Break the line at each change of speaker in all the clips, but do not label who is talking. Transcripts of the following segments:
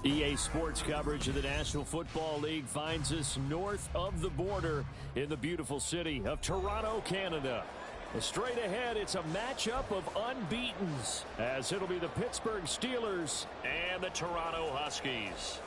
EA Sports coverage of the National Football League finds us north of the border in the beautiful city of Toronto, Canada. Straight ahead, it's a matchup of unbeatens, as it'll be the Pittsburgh Steelers and the Toronto Huskies.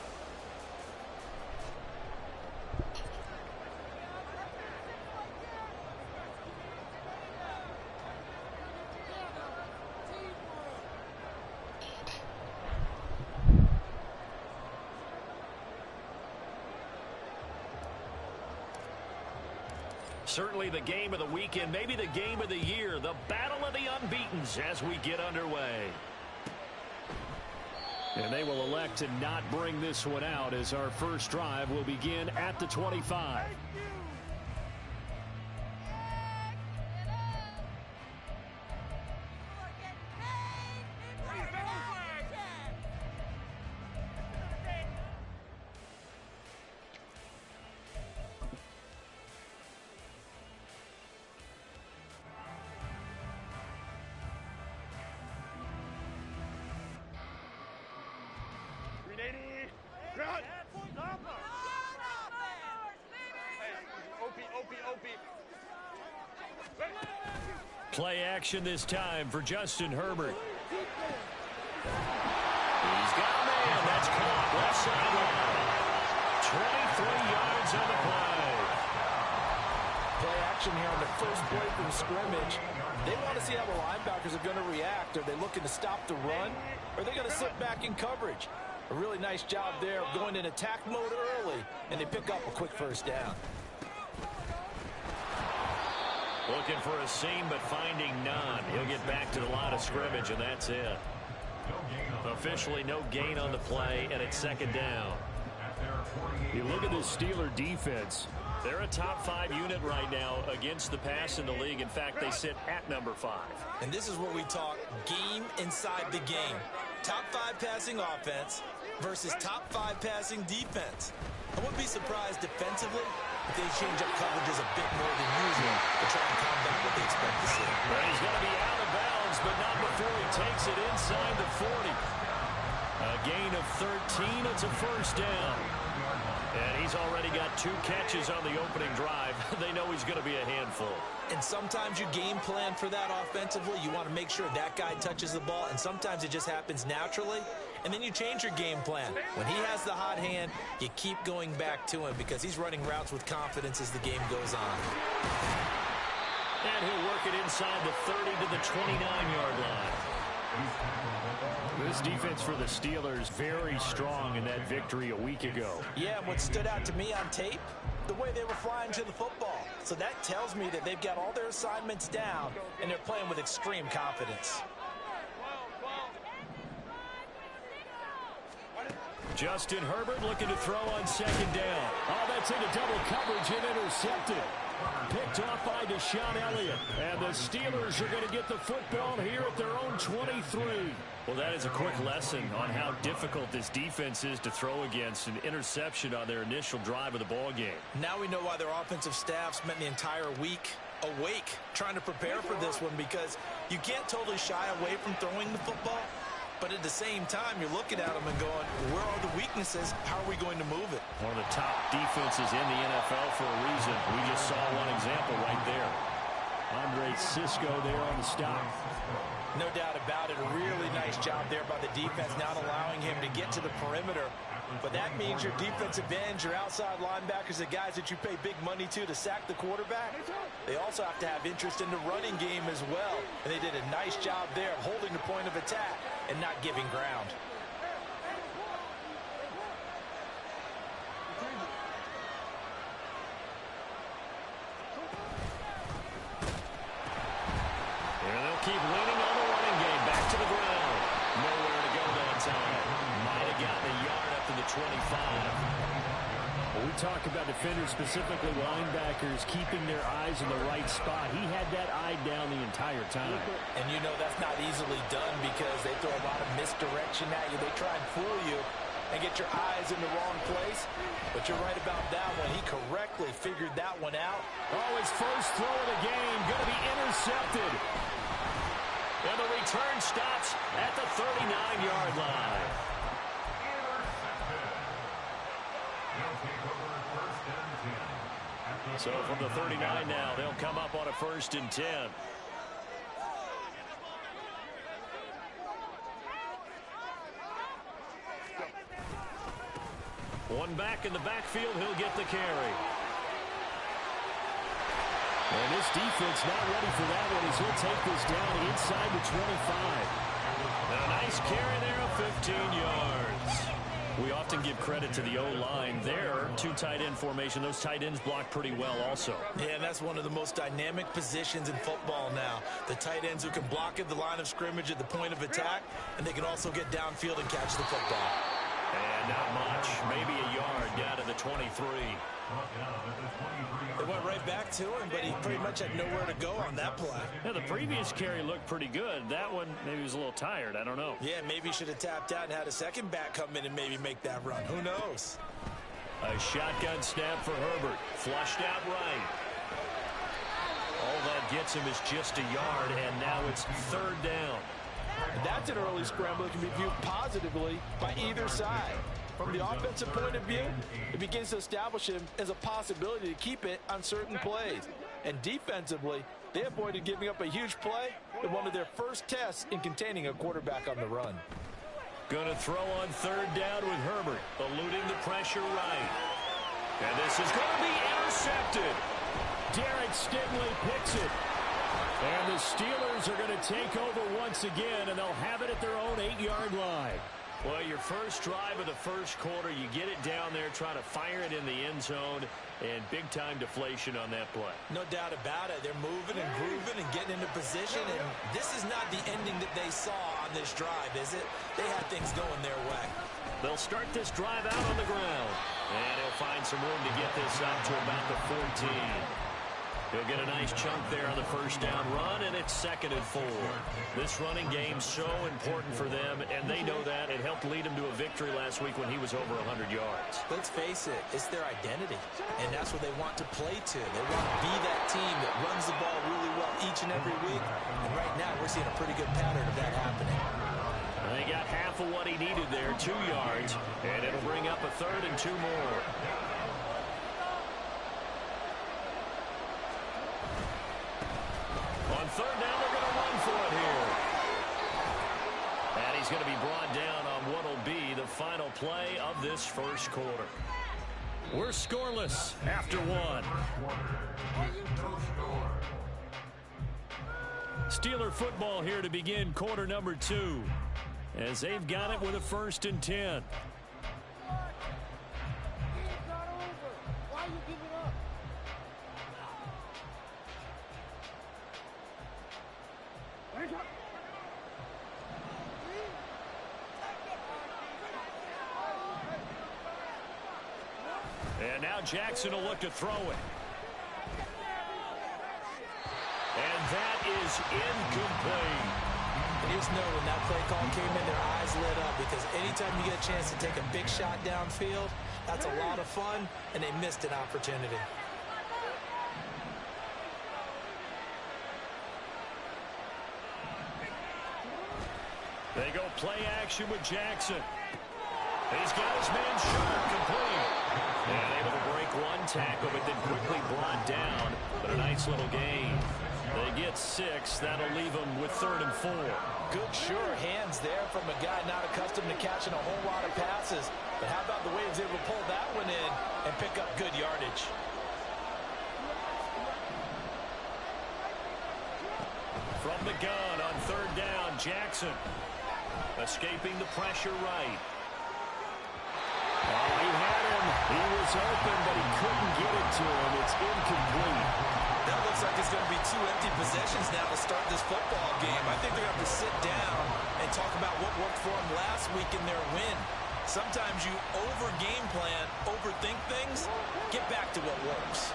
Certainly the game of the weekend, maybe the game of the year, the battle of the unbeatens as we get underway. And they will elect to not bring this one out as our first drive will begin at the 25. Play action this time for Justin Herbert. He's got a man. That's caught. Left sideline. 23 yards on the play.
Play action here on the first play from scrimmage. They want to see how the linebackers are going to react. Are they looking to stop the run? Or are they going to sit back in coverage? A really nice job there of going in attack mode early, and they pick up a quick first down.
Looking for a seam, but finding none. He'll get back to the line of scrimmage, and that's it. Officially no gain on the play, and it's second down. You look at the Steeler defense. They're a top 5 unit right now against the pass in the league. In fact, they sit at number 5.
And this is what we talk game inside the game. Top 5 passing offense versus top 5 passing defense. I wouldn't be surprised defensively if they change up coverages a bit more than usual to try and combat what they expect to see.
Well, he's going to be out of bounds, but not before he takes it inside the 40. A gain of 13. It's a first down. And he's already got 2 catches on the opening drive. They know he's going to be a handful.
And sometimes you game plan for that offensively. You want to make sure that guy touches the ball, and sometimes it just happens naturally. And then you change your game plan. When he has the hot hand, you keep going back to him because he's running routes with confidence as the game goes on.
And he'll work it inside the 30 to the 29-yard line. This defense for the Steelers very strong in that victory a week ago.
Yeah, and what stood out to me on tape, the way they were flying to the football. So that tells me that they've got all their assignments down, and they're playing with extreme confidence.
Justin Herbert looking to throw on second down. Oh, that's into double coverage and intercepted. Picked off by Deshaun Elliott. And the Steelers are going to get the football here at their own 23. Well, that is a quick lesson on how difficult this defense is to throw against. An interception on their initial drive of the ball game.
Now we know why their offensive staff spent the entire week awake trying to prepare for this one, because you can't totally shy away from throwing the football. But at the same time, you're looking at them and going, where are the weaknesses? How are we going to move it?
One of the top defenses in the NFL for a reason. We just saw one example right there. Andre Cisco there on the stop.
No doubt about it. A really nice job there by the defense, not allowing him to get to the perimeter. But that means your defensive ends, your outside linebackers, the guys that you pay big money to sack the quarterback, they also have to have interest in the running game as well. And they did a nice job there of holding the point of attack and not giving ground.
And they'll keep leaning on the running game. Back to the ground. Nowhere to go that time. Might have gotten a yard up to the 25. Well, we talk about defenders, specifically linebackers, keeping their eyes in the right spot. He had that eye down the entire time.
And you know that's not easily done because they throw a lot of misdirection at you. They try and fool you and get your eyes in the wrong place. But you're right about that one. He correctly figured that one out.
Oh, his first throw of the game going to be intercepted. And the return stops at the 39-yard line. So from the 39 now, they'll come up on a 1st and 10. One back in the backfield, he'll get the carry. And this defense not ready for that one as he'll take this down inside the 25. And a nice carry there of 15 yards. We often give credit to the O-line there. 2 tight end formation. Those tight ends block pretty well also.
Yeah, and that's one of the most dynamic positions in football now. The tight ends who can block at the line of scrimmage at the point of attack, and they can also get downfield and catch the football.
And not much. Maybe a yard down to the 23.
They went right back to him, but he pretty much had nowhere to go on that play.
Yeah, the previous carry looked pretty good. That one, maybe he was a little tired. I don't know.
Yeah, maybe he should have tapped out and had a second back come in and maybe make that run. Who knows?
A shotgun snap for Herbert. Flushed out right. All that gets him is just a yard, and now it's 3rd down.
That's an early scramble that can be viewed positively by either side. From the offensive point of view, it begins to establish him as a possibility to keep it on certain plays. And defensively, they avoided giving up a huge play in one of their first tests in containing a quarterback on the run.
Going to throw on 3rd down with Herbert, eluding the pressure right. And this is going to be intercepted. Derek Stingley picks it. And the Steelers are going to take over once again, and they'll have it at their own 8-yard line. Well, your first drive of the first quarter, you get it down there, trying to fire it in the end zone, and big-time deflation on that play.
No doubt about it. They're moving and grooving and getting into position, and this is not the ending that they saw on this drive, is it? They had things going their way.
They'll start this drive out on the ground, and he'll find some room to get this up to about the 14. He'll get a nice chunk there on the 1st down run, and it's 2nd and 4. This running game's so important for them, and they know that. It helped lead him to a victory last week when he was over 100 yards.
Let's face it, it's their identity, and that's what they want to play to. They want to be that team that runs the ball really well each and every week, and right now we're seeing a pretty good pattern of that happening.
They got half of what he needed there, 2 yards, and it'll bring up a 3rd and 2 more. On 3rd down, they're going to run for it here. And he's going to be brought down on what will be the final play of this first quarter. We're scoreless after 1. Steeler football here to begin quarter number 2. As they've got it with a 1st and 10. And now Jackson will look to throw it. And that is incomplete.
And you just know when that play call came in, their eyes lit up, because anytime you get a chance to take a big shot downfield, that's a lot of fun, and they missed an opportunity.
They go play action with Jackson. He's got his man short, complete. And able to break one tackle, but then quickly brought down. But a nice little gain. They get 6. That'll leave them with 3rd and 4.
Good, sure hands there from a guy not accustomed to catching a whole lot of passes. But how about the way he was able to pull that one in and pick up good yardage?
From the gun on 3rd down, Jackson. Escaping the pressure right. Oh, he had him. He was open, but he couldn't get it to him. It's incomplete.
That looks like it's going to be 2 empty possessions now to start this football game. I think they're going to have to sit down and talk about what worked for them last week in their win. Sometimes you over-game plan, overthink things, get back to what works.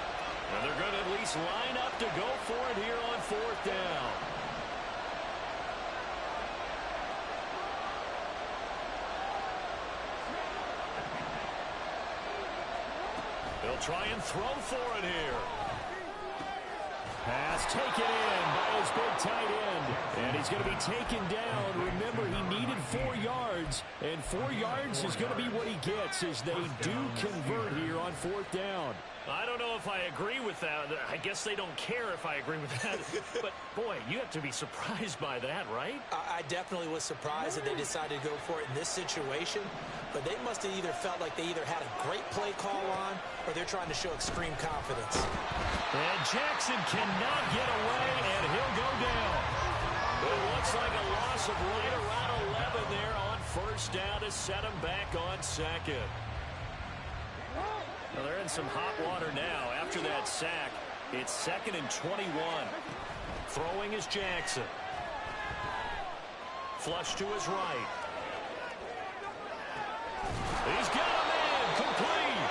And they're going to at least line up to go for it here on 4th down. They'll try and throw for it here. Pass taken in by his big tight end. And he's going to be taken down. Remember, he needed 4 yards, and 4 yards is going to be what he gets as they do convert here on 4th down.
I don't know if I agree with that. I guess they don't care if I agree with that. But, boy, you have to be surprised by that, right?
I definitely was surprised that they decided to go for it in this situation. But they must have either felt like they either had a great play call on or they're trying to show extreme confidence.
And Jackson cannot get away, and he'll go down. It looks like a loss of right around 11 there on 1st down to set him back on 2nd.
Well, they're in some hot water now after that sack.
It's 2nd and 21. Throwing is Jackson. Flush to his right. He's got a man complete.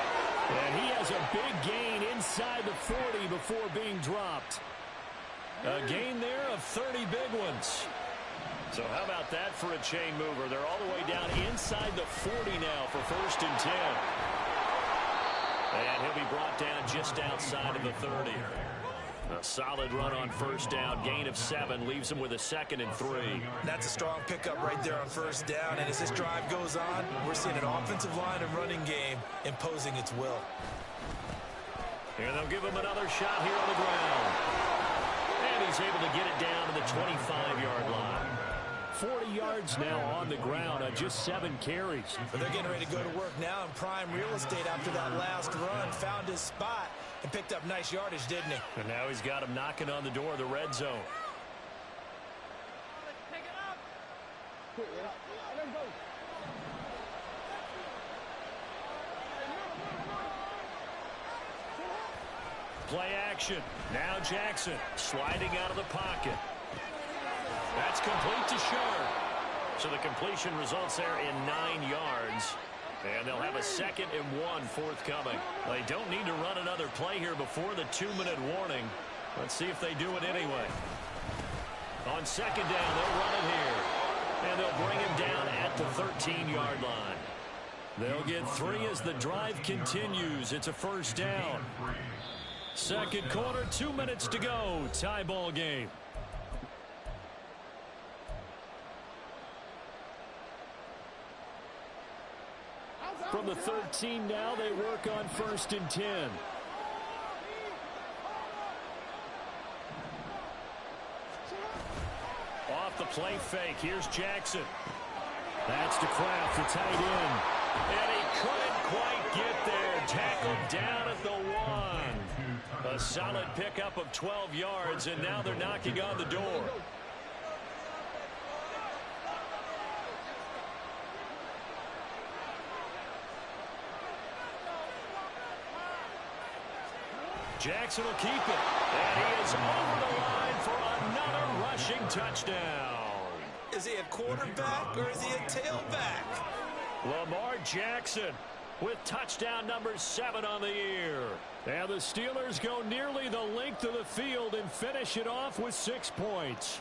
And he has a big gain inside the 40 before being dropped. A gain there of 30 big ones.
So how about that for a chain mover? They're all the way down inside the 40 now for 1st and 10.
And he'll be brought down just outside of the 30. A solid run on 1st down. Gain of 7 leaves him with a 2nd and 3.
That's a strong pickup right there on 1st down. And as this drive goes on, we're seeing an offensive line and running game imposing its will.
And they'll give him another shot here on the ground. And he's able to get it down to the 25-yard line. 40 yards now on the ground on just 7 carries.
But they're getting ready to go to work now in prime real estate after that last run. Found his spot and picked up nice yardage, didn't he?
And now he's got him knocking on the door of the red zone. Play action. Now Jackson sliding out of the pocket. That's complete to Sharp. So the completion results there in 9 yards. And they'll have a 2nd and 1 forthcoming. They don't need to run another play here before the 2-minute warning. Let's see if they do it anyway. On 2nd down, they'll run it here. And they'll bring him down at the 13-yard line. They'll get 3 as the drive continues. It's a 1st down. 2nd quarter, 2 minutes to go. Tie ball game. From the 13 now, they work on 1st and 10. Off the play fake, here's Jackson. That's to Kraft, the tight end. And he couldn't quite get there. Tackled down at the 1. A solid pickup of 12 yards, and now they're knocking on the door. Jackson will keep it. And he is over the line for another rushing touchdown.
Is he a quarterback or is he a tailback?
Lamar Jackson with touchdown number 7 on the year. And the Steelers go nearly the length of the field and finish it off with 6 points.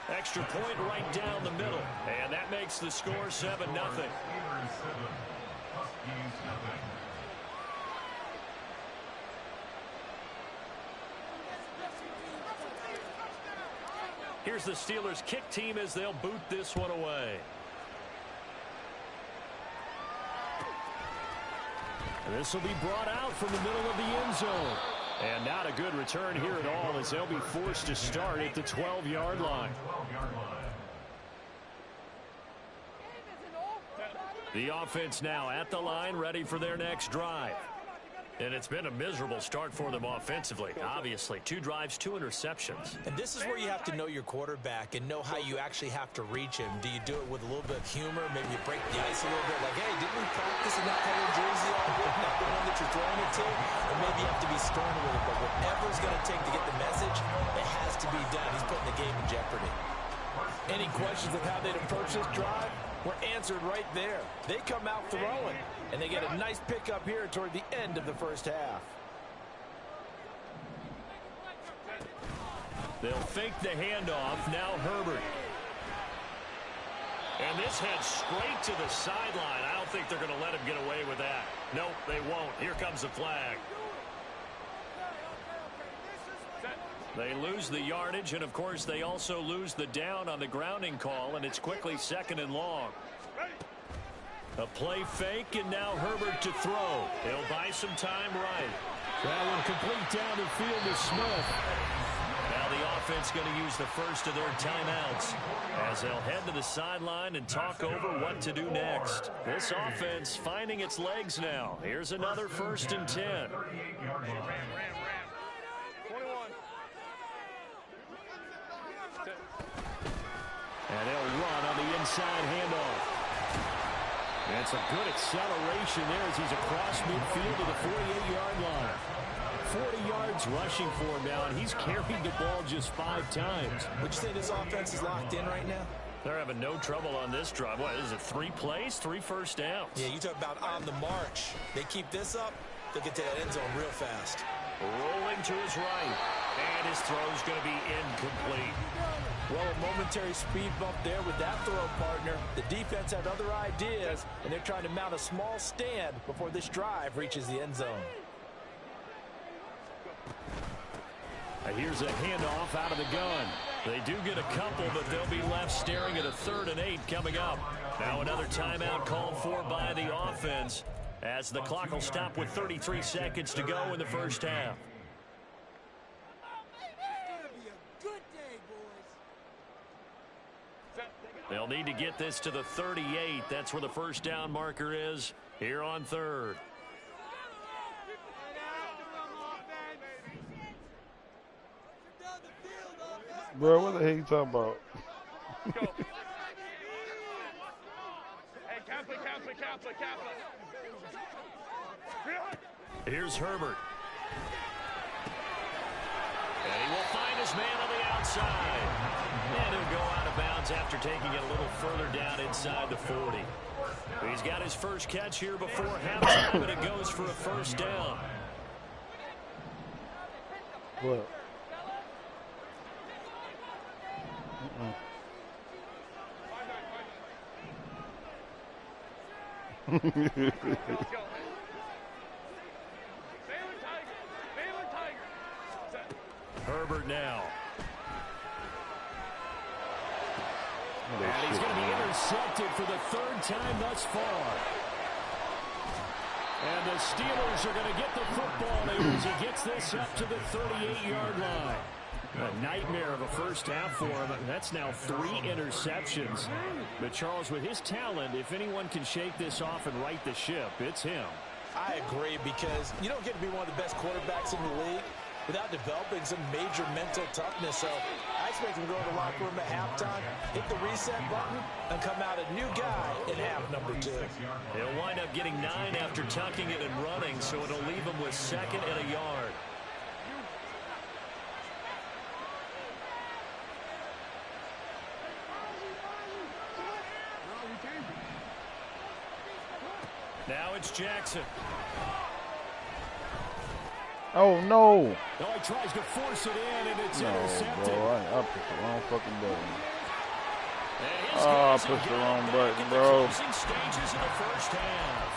Extra point right down the middle. And that makes the score 7-0. Here's the Steelers kick team as they'll boot this one away. And this will be brought out from the middle of the end zone. And not a good return here at all as they'll be forced to start at the 12-yard line. The offense now at the line, ready for their next drive. And it's been a miserable start for them offensively, obviously. 2 drives, 2 interceptions.
And this is where you have to know your quarterback and know how you actually have to reach him. Do you do it with a little bit of humor? Maybe you break the ice a little bit, like, hey, didn't we practice in that color jersey all week? Not the one that you're throwing it to? Or maybe you have to be stern with it. But whatever it's going to take to get the message, it has to be done. He's putting the game in jeopardy. Any questions of how they'd approach this drive were answered right there. They come out throwing, and they get a nice pickup here toward the end of the first half.
They'll fake the handoff. Now Herbert.
And this heads straight to the sideline. I don't think they're going to let him get away with that. Nope, they won't. Here comes the flag. They lose the yardage, and, of course, they also lose the down on the grounding call, and it's quickly 2nd and long. A play fake, and now Herbert to throw. He'll buy some time right.
That one complete down the field to Smith.
Now the offense going to use the first of their timeouts as they'll head to the sideline and talk over what to do next. This offense finding its legs now. Here's another 1st and 10.
And they'll run on the inside handoff. And it's a good acceleration there as he's across midfield to the 48-yard line. 40 yards rushing for him now, and he's carried the ball just 5 times.
Would you say this offense is locked in right now?
They're having no trouble on this drive. What is it, 3 plays, 3 first downs?
Yeah, you talk about on the march. They keep this up, they'll get to that end zone real fast.
Rolling to his right, and his throw's going to be incomplete.
Well, a momentary speed bump there with that throw partner. The defense had other ideas, and they're trying to mount a small stand before this drive reaches the end zone.
Here's a handoff out of the gun. They do get a couple, but they'll be left staring at a 3rd and 8 coming up. Now another timeout called for by the offense as the clock will stop with 33 seconds to go in the first half. They'll need to get this to the 38. That's where the first down marker is here on 3rd.
Bro, what the heck you talking about?
Here's Herbert. And he will find his man on the outside. And he'll go out of bounds after taking it a little further down inside the 40. He's got his first catch here before halftime, and it goes for a first down.
What?
Herbert now.
And he's going to be intercepted for the 3rd time thus far. And the Steelers are going to get the football here as he gets this up to the 38-yard line. A nightmare of a first half for him. That's now 3 interceptions. But Charles, with his talent, if anyone can shake this off and right the ship, it's him.
I agree, because you don't get to be one of the best quarterbacks in the league without developing some major mental toughness. So I expect him to go to the locker room at halftime, hit the reset button, and come out a new guy in half number 2.
He'll wind up getting 9 after tucking it and running, so it'll leave him with 2nd and a yard. Now it's Jackson.
Oh, no.
No, he tries to force it in, and it's
No,
intercepted.
bro. I pushed the wrong fucking button.
And his
Oh, I
guys
pushed
have
the
got
wrong
it
button,
back in
bro.
the closing stages of the first half.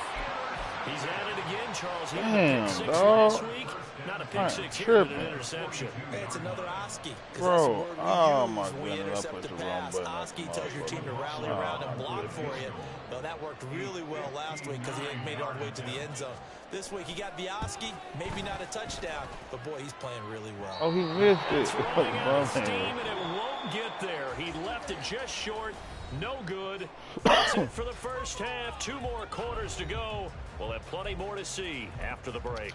He's at it again, Charles. He had a
Damn,
pick 6
dog.
last week. Not a pick
I'm
6 here, but an
tripping.
interception.
Hey, it's another Oski.
Bro, oh my
when we
goodness, I
intercept
pushed
the
the wrong
pass,
button.
Oski tells your team to rally around and block for you. Well, that worked really well last week because he hadn't made it all the way to the end zone. This week he got the Oski, maybe not a touchdown, but boy, he's playing really well.
Oh, he missed it.
It's running out of
Bum
steam,
hand.
and it won't get there. He left it just short. No good. That's it for the first half. 2 more quarters to go. We'll have plenty more to see after the break.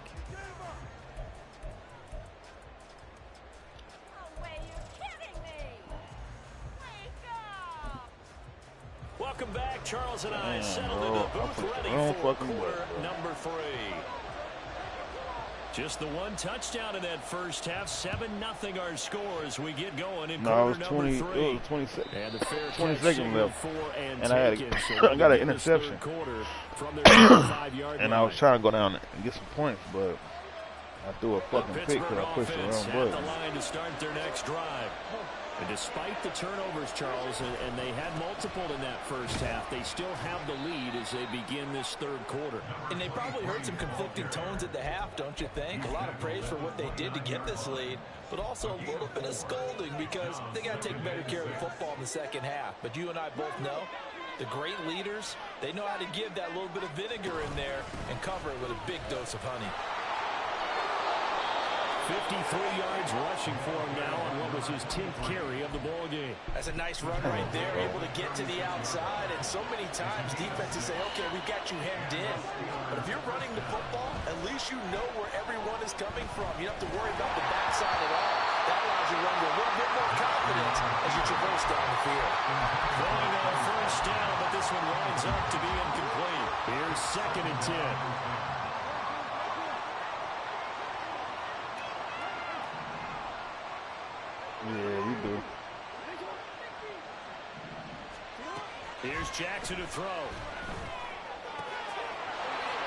Welcome back. Charles and I
Damn,
settled
bro.
into the
I
booth
pushed the
ready
wrong
for
fucking
quarter
button, bro.
number 3. Just the 1 touchdown in that first half. 7-0 our score as we get going in
No,
quarter
it was
number
20.
3.
It was 26.
And the fair
20
catch
seconds
signaled
left.
for
And I had a-
taken, so
I got an
in this
interception.
third quarter from their 5-yard
And
line.
I was trying to go down and get some points, but I threw a
The
fucking pick
Pittsburgh
because I pushed the
offense
wrong
at the
button.
line to start their next drive. And despite the turnovers, Charles, and they had multiple in that first half, they still have the lead as they begin this third quarter.
And they probably heard some conflicting tones at the half, don't you think? A lot of praise for what they did to get this lead, but also a little bit of scolding because they got to take better care of the football in the second half. But you and I both know the great leaders, they know how to give that little bit of vinegar in there and cover it with a big dose of honey.
53 yards rushing for him now on what was his 10th carry of the ball game.
That's a nice run right there, able to get to the outside. And so many times defenses say, okay, we've got you hemmed in. But if you're running the football, at least you know where everyone is coming from. You don't have to worry about the backside at all. That allows you to run with a little bit more confidence as you traverse down the field.
Going on first down, but this one winds up to be incomplete. Here's 2nd and 10.
Yeah, you do.
Here's Jackson to throw.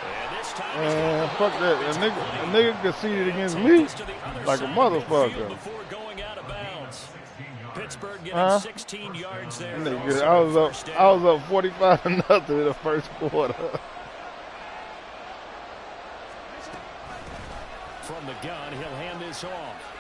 And this time
Man, fuck that. A nigga conceded against me like a motherfucker.
Before going out of bounds. Pittsburgh getting 16 yards there.
Nigga, I was up 45-0 in the first quarter.
From the gun, he'll hand this off.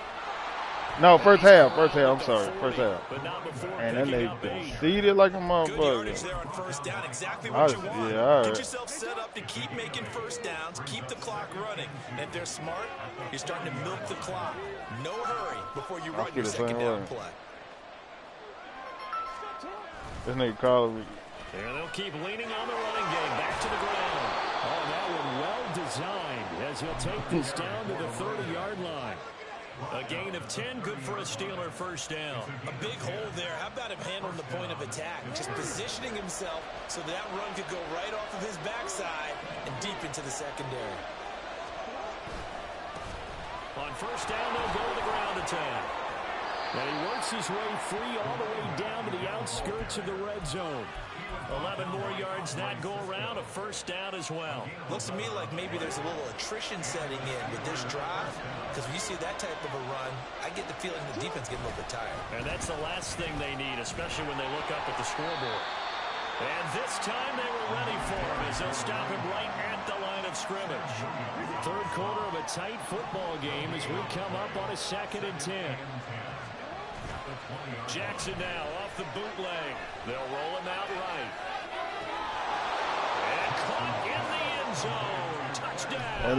No, first half. I'm sorry. First half.
But not before
And then they
picking up eight.
conceded like a
Good yardage
motherfucker.
there on first down, exactly what you want.
Yeah, all right.
Get yourself set up to keep making first downs, keep the clock running. And if they're smart, you're starting to milk the clock. No hurry before you run
feel
your
the same
second down
way.
play.
This nigga calling me.
There they'll keep leaning on the running game. Back to the ground. Oh, that one well designed as he'll take this down to the 30-yard line. A gain of 10, good for a Steeler first down.
A big hole there. How about him handling the point of attack? Just positioning himself so that run could go right off of his backside and deep into the secondary.
On first down, they'll go to the ground attack. And he works his way free all the way down to the outskirts of the red zone. 11 more yards that go around, a first down as well.
Looks to me like maybe there's a little attrition setting in with this drive, because when you see that type of a run, I get the feeling the defense getting a little bit tired.
And that's the last thing they need, especially when they look up at the scoreboard. And this time they were ready for him as they'll stop him right at the line of scrimmage. Third quarter of a tight football game as we come up on a 2nd and 10. Jackson now off the bootleg. They'll roll him out right. And caught in the end zone. Touchdown.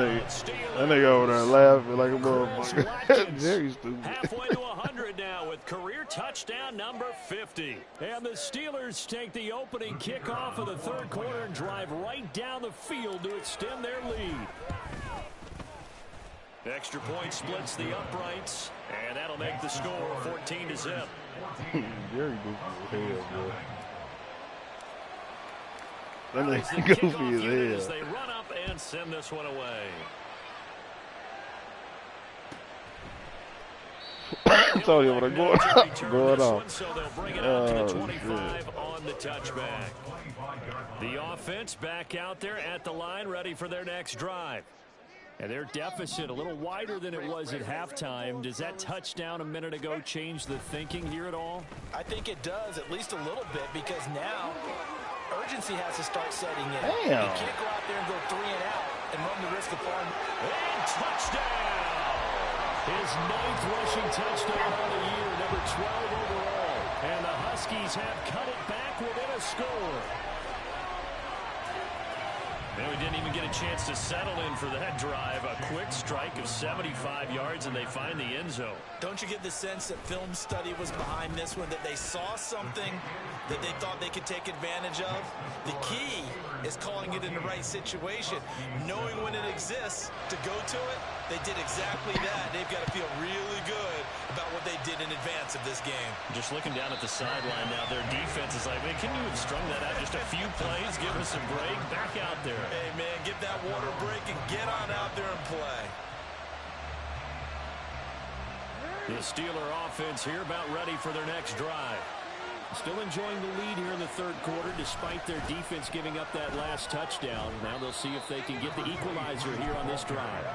That nigga over there laughing like a motherfucker. Very stupid.
Halfway to 100 now with career touchdown number 50. And the Steelers take the opening kickoff of the third quarter and drive right down the field to extend their lead. Extra point splits the uprights, and that'll make the score 14-0.
Very goofy as hell, bro. That
As the
nigga goofy
kickoff unit
as
as
hell.
they run up and send this one away.
I told you what I'm going on.
So they'll bring it out to the 25 on the touchback. The offense back out there at the line, ready for their next drive. And their deficit a little wider than it was at halftime. Does that touchdown a minute ago change the thinking here at all?
I think it does, at least a little bit, because now urgency has to start setting in.
Damn.
You can't go out there and go 3 and out and run the risk of falling.
And touchdown! His 9th rushing touchdown of the year, number 12 overall. And the Huskies have cut it back within a score. And we didn't even get a chance to settle in for that drive. A quick strike of 75 yards, and they find the end zone.
Don't you get the sense that film study was behind this one, that they saw something that they thought they could take advantage of? The key is calling it in the right situation, knowing when it exists to go to it. They did exactly that. They've got to feel really good about what they did in advance of this game.
Just looking down at the sideline now, their defense is like, man, can you have strung that out just a few plays, give us a break, back out there.
Hey, man, get that water break and get on out there and play.
The Steeler offense here about ready for their next drive. Still enjoying the lead here in the third quarter despite their defense giving up that last touchdown. Now they'll see if they can get the equalizer here on this drive.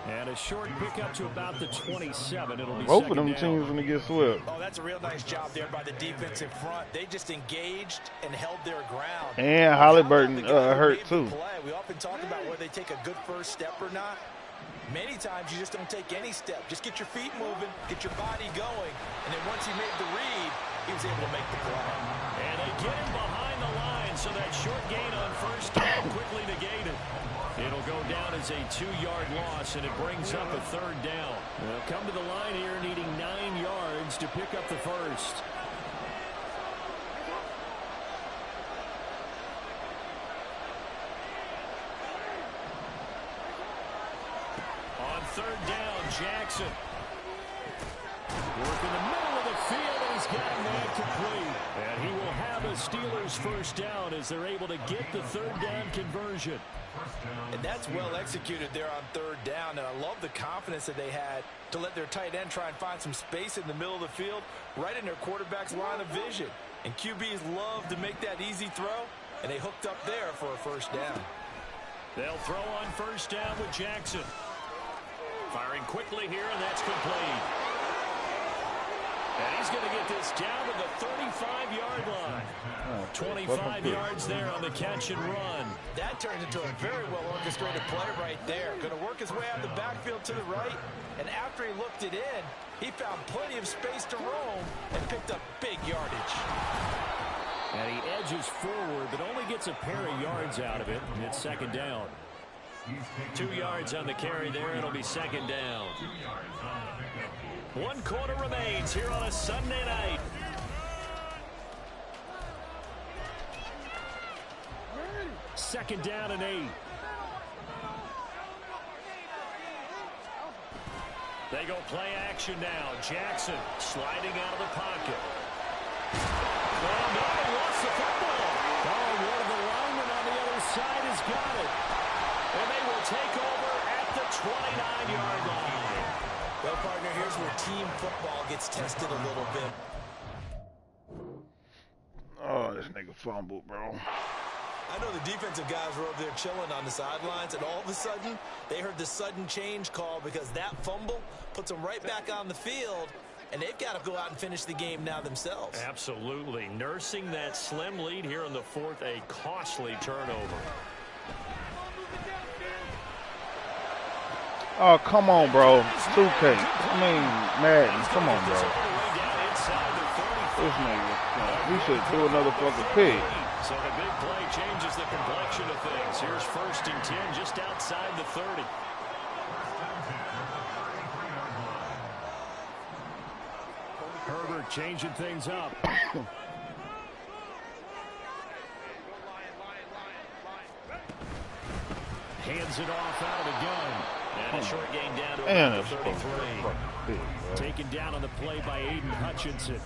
And a short pickup to about the 27. It'll be
both of them
down.
teams going to get swept.
Oh, that's a real nice job there by the defensive front. They just engaged and held their ground.
And Halliburton hurt too.
We often talk about whether they take a good first step or not. Many times you just don't take any step. Just get your feet moving, get your body going, and then once he made the read, he was able to make the play.
And they get him behind the line, so that short gain on first down quickly negated. It'll go down as a 2-yard loss, and it brings up a third down. They'll come to the line here needing 9 yards to pick up the first. On third down, Jackson. Work in the middle of the field, and he's got a man complete. And he will have a Steelers first down as they're able to get the third down conversion.
And that's well executed there on third down. And I love the confidence that they had to let their tight end try and find some space in the middle of the field, right in their quarterback's line of vision. And QBs love to make that easy throw, and they hooked up there for a first down.
They'll throw on first down with Jackson. Firing quickly here, and that's complete. And he's going to get this down to the 35-yard line. 25 yards there on the catch and run.
That turns into a very well-orchestrated play right there. Going to work his way out of the backfield to the right. And after he looked it in, he found plenty of space to roam and picked up big yardage.
And he edges forward, but only gets a pair of yards out of it. And it's second down. 2 yards on the carry there. It'll be second down. 1 quarter remains here on a Sunday night. Second down and 8. They go play action now. Jackson sliding out of the pocket. Oh, no, he lost the football. Oh, one of the linemen on the other side has got it. And they will take over at the 29-yard line.
Well, partner, here's where team football gets tested a little bit.
Oh, this nigga fumbled, bro.
I know the defensive guys were over there chilling on the sidelines, and all of a sudden, they heard the sudden change call because that fumble puts them right back on the field, and they've got to go out and finish the game now themselves.
Absolutely. Nursing that slim lead here in the fourth, a costly turnover.
Oh, come on, bro. 2K. I mean, Madden. Come on, bro. This nigga, we should do another fucking pick.
So the big play changes the complexion of things. Here's 1st and 10 just outside the 30. Herbert changing things up. Hands it off out of the gun. And a short gain down to about the 33. Taken down on the play by Aiden Hutchinson.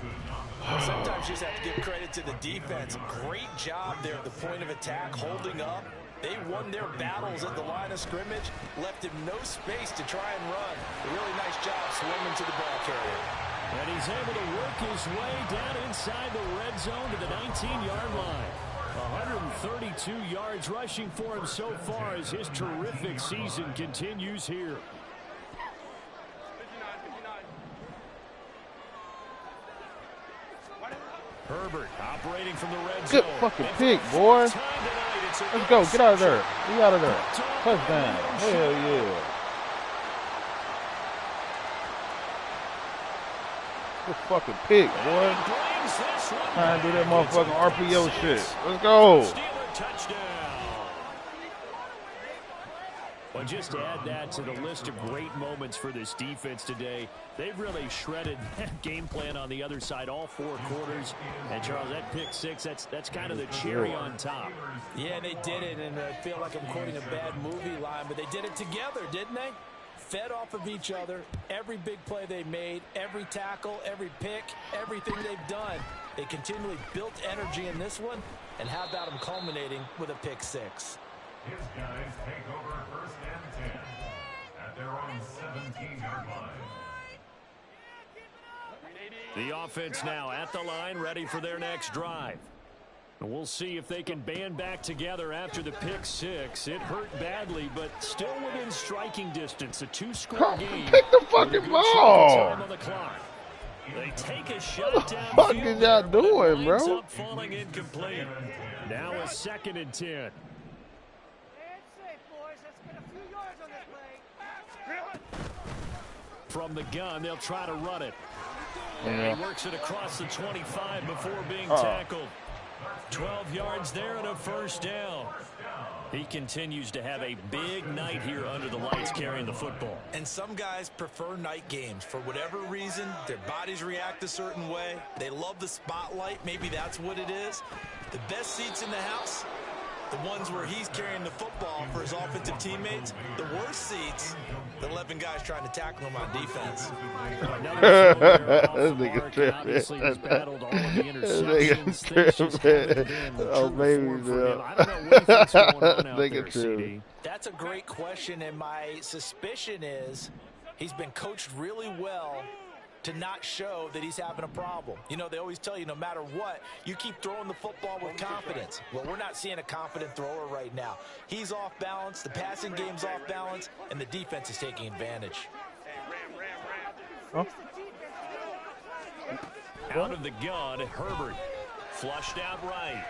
Sometimes you just have to give credit to the defense. Great job there at the point of attack, holding up. They won their battles at the line of scrimmage, left him no space to try and run. A really nice job swimming to the ball carrier.
And he's able to work his way down inside the red zone to the 19-yard line. 132 yards rushing for him so far as his terrific season continues here. Herbert operating from the red zone.
Good fucking pick, boy. Let's go. Get out of there. Get out of there. Touchdown. Hell yeah. Good fucking pick, boy. Trying to do that motherfucking RPO shit. Let's go.
Well, just to add that to the list of great moments for this defense today, they've really shredded that game plan on the other side all 4 quarters. And, Charles, that pick 6, that's kind of the cherry on top.
Yeah, they did it, and I feel like I'm quoting a bad movie line, but they did it together, didn't they? Fed off of each other, every big play they made, every tackle, every pick, everything they've done. They continually built energy in this one, and how about them culminating with a pick 6?
His guys take over 1st and 10 at their own 17-yard line.
The offense now at the line, ready for their next drive. We'll see if they can band back together after the pick six. It hurt badly, but still within striking distance. A two-score game.
Pick the fucking ball.
Time on the clock. They take a shot down.
What the fuck is y'all doing, bro?
Up falling incomplete. Now a 2nd and 10. From the gun, they'll try to run it. And he works it across the 25 before being tackled. 12 yards there and a first down. He continues to have a big night here under the lights carrying the football.
And some guys prefer night games. For whatever reason, their bodies react a certain way. They love the spotlight. Maybe that's what it is. The best seats in the house, the ones where he's carrying the football for his offensive teammates. The worst seats, the 11 guys trying to tackle him on defense.
Obviously, he's battled all of the interceptions. Things just haven't been true for him. I don't know what he thinks going on out there, CD.
That's a great question, and my suspicion is he's been coached really well to not show that he's having a problem. You know, they always tell you no matter what, you keep throwing the football with confidence. Well, we're not seeing a confident thrower right now. He's off balance, the passing game's off balance, and the defense is taking advantage.
Oh.
Out of the gun, Herbert. Flushed out right.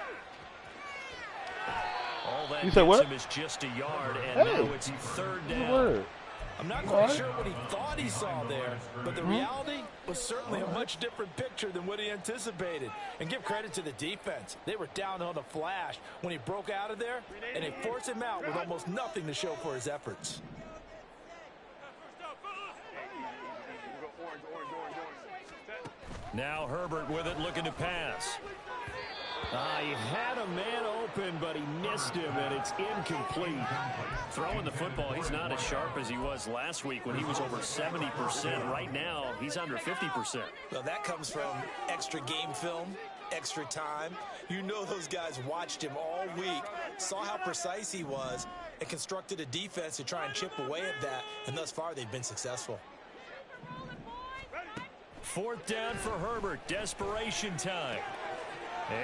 All that
gets him
is just a yard, and now it's 3rd down.
I'm not quite sure what he thought he saw there, but the reality was certainly a much different picture than what he anticipated. And give credit to the defense. They were down on the flash when he broke out of there, and they forced him out with almost nothing to show for his efforts.
Now Herbert with it, looking to pass.
He had a man open, but he missed him, and it's incomplete.
Throwing the football, he's not as sharp as he was last week when he was over 70%. Right now, he's under 50%.
Well, that comes from extra game film, extra time. You know those guys watched him all week, saw how precise he was, and constructed a defense to try and chip away at that, and thus far they've been successful.
4th down for Herbert. Desperation time.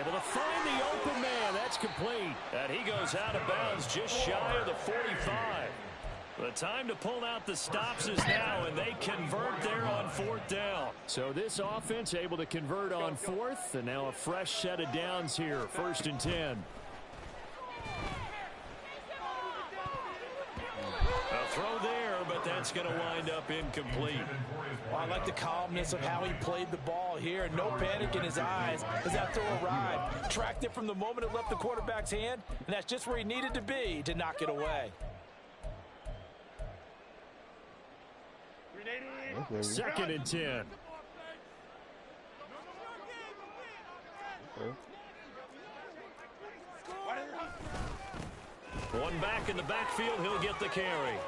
Able to find the open man. That's complete.
And he goes out of bounds just shy of the 45. The time to pull out the stops is now, and they convert there on 4th down.
So this offense able to convert on 4th, and now a fresh set of downs here. 1st and 10.
A throw there, but that's going to wind up incomplete.
Well, I like the calmness of how he played the ball here. No panic in his eyes as that throw arrived. Tracked it from the moment it left the quarterback's hand, and that's just where he needed to be to knock it away.
2nd and 10.
One back in the backfield, he'll get the carry.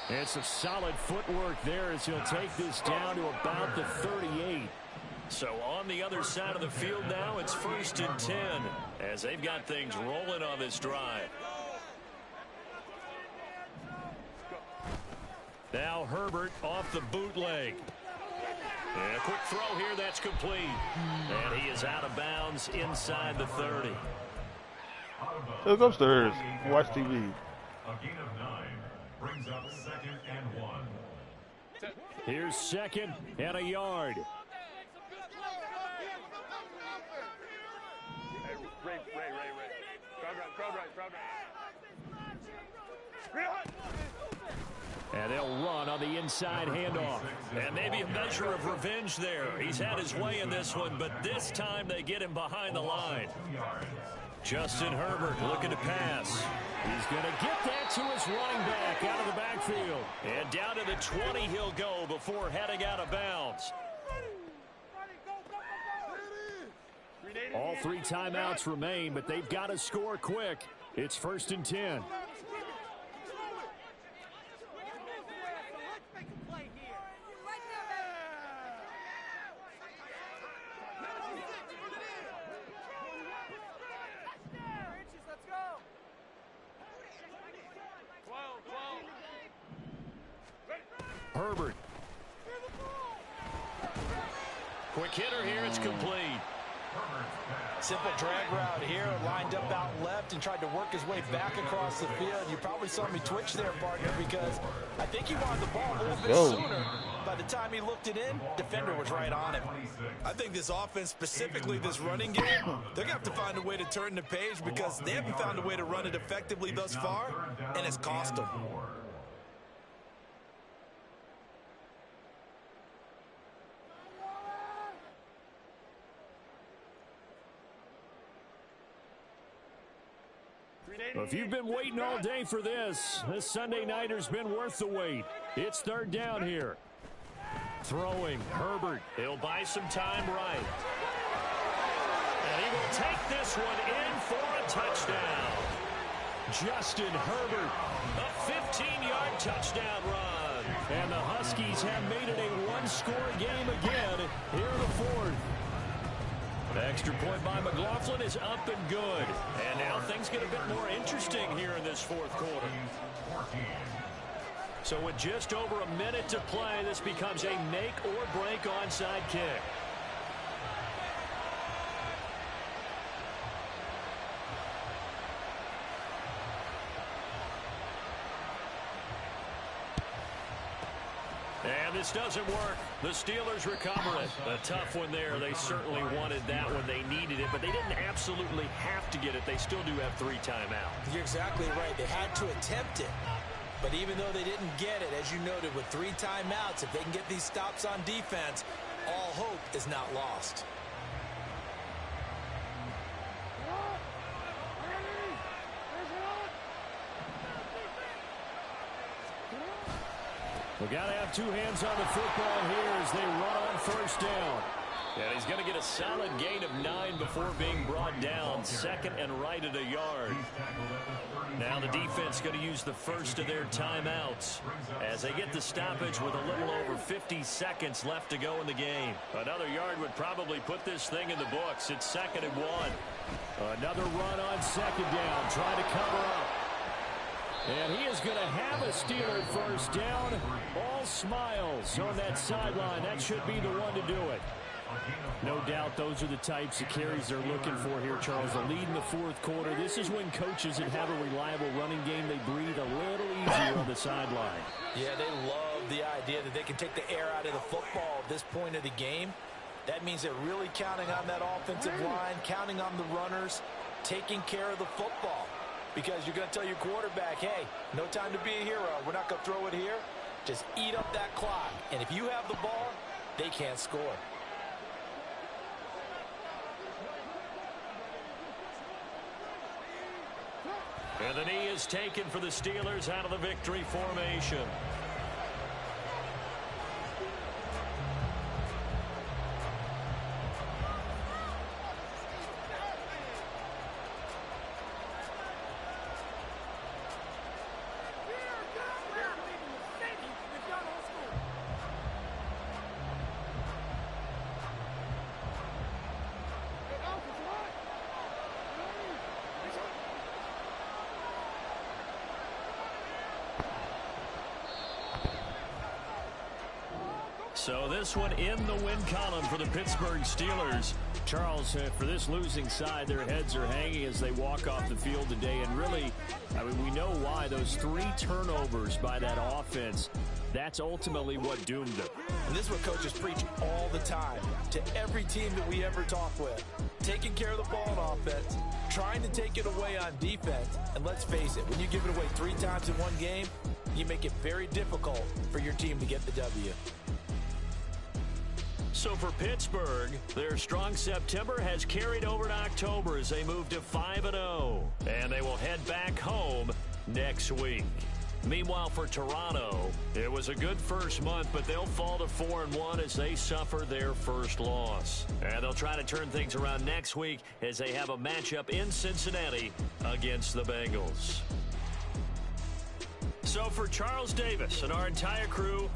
And some solid footwork there as he'll take this down to about the 38.
So on the other side of the field now, it's 1st and 10 as they've got things rolling on this drive. Now Herbert off the bootleg. And a quick throw here, that's complete. And he is out of bounds inside the 30.
Let's go upstairs. Watch TV.
A gain of 9 brings up 2nd and 1.
Here's 2nd and a yard. And they'll run on the inside handoff.
And maybe a measure of revenge there. He's had his way in this one, but this time they get him behind the line. Justin Herbert looking to pass.
He's going to get that to his running back out of the backfield.
And down to the 20 he'll go before heading out of bounds.
All 3 timeouts remain, but they've got to score quick. It's 1st and 10. Herbert.
Quick hitter here, it's complete.
Simple drag route here, lined up out left and tried to work his way back across the field. You probably saw me twitch there, partner, because I think he wanted the ball a little bit sooner. By the time he looked it in, defender was right on him. I think this offense, specifically this running game, they're going to have to find a way to turn the page because they haven't found a way to run it effectively thus far, and it's cost them.
If you've been waiting all day for this Sunday nighter's been worth the wait. It's third down here. Throwing, Herbert. He'll buy some time right. And he will take this one in for a touchdown. Justin Herbert, a 15-yard touchdown run. And the Huskies have made it a one-score game again here in the fourth. The extra point by McLaughlin is up and good. And now things get a bit more interesting here in this fourth quarter. So with just over a minute to play, this becomes a make or break onside kick. And this doesn't work. The Steelers recover it. A tough one there. They certainly wanted that one. They needed it, but they didn't absolutely have to get it. They still do have 3 timeouts.
You're exactly right. They had to attempt it. But even though they didn't get it, as you noted, with 3 timeouts, if they can get these stops on defense, all hope is not lost.
We've got to have 2 hands on the football here as they run on first down. And he's going to get a solid gain of 9 before being brought down. Second and right at a yard. Now the defense going to use the first of their timeouts as they get the stoppage with a little over 50 seconds left to go in the game. Another yard would probably put this thing in the books. It's 2nd and 1. Another run on second down. Try to cover up. And he is going to have a Steeler first down. All smiles on that sideline. That should be the one to do it. No doubt those are the types of carries they're looking for here, Charles. The lead in the fourth quarter. This is when coaches that have a reliable running game, they breathe a little easier on the sideline.
Yeah, they love the idea that they can take the air out of the football at this point of the game. That means they're really counting on that offensive line, counting on the runners, taking care of the football. Because you're going to tell your quarterback, hey, no time to be a hero. We're not going to throw it here. Just eat up that clock. And if you have the ball, they can't score.
And the knee is taken for the Steelers out of the victory formation. So this one in the win column for the Pittsburgh Steelers. Charles, for this losing side, their heads are hanging as they walk off the field today. And really, I mean, we know why. Those 3 turnovers by that offense, that's ultimately what doomed them.
And this is what coaches preach all the time to every team that we ever talk with. Taking care of the ball on offense, trying to take it away on defense. And let's face it, when you give it away 3 times in one game, you make it very difficult for your team to get the W.
So for Pittsburgh, their strong September has carried over to October as they move to 5-0. And they will head back home next week. Meanwhile, for Toronto, it was a good first month, but they'll fall to 4-1 as they suffer their first loss. And they'll try to turn things around next week as they have a matchup in Cincinnati against the Bengals. So for Charles Davis and our entire crew,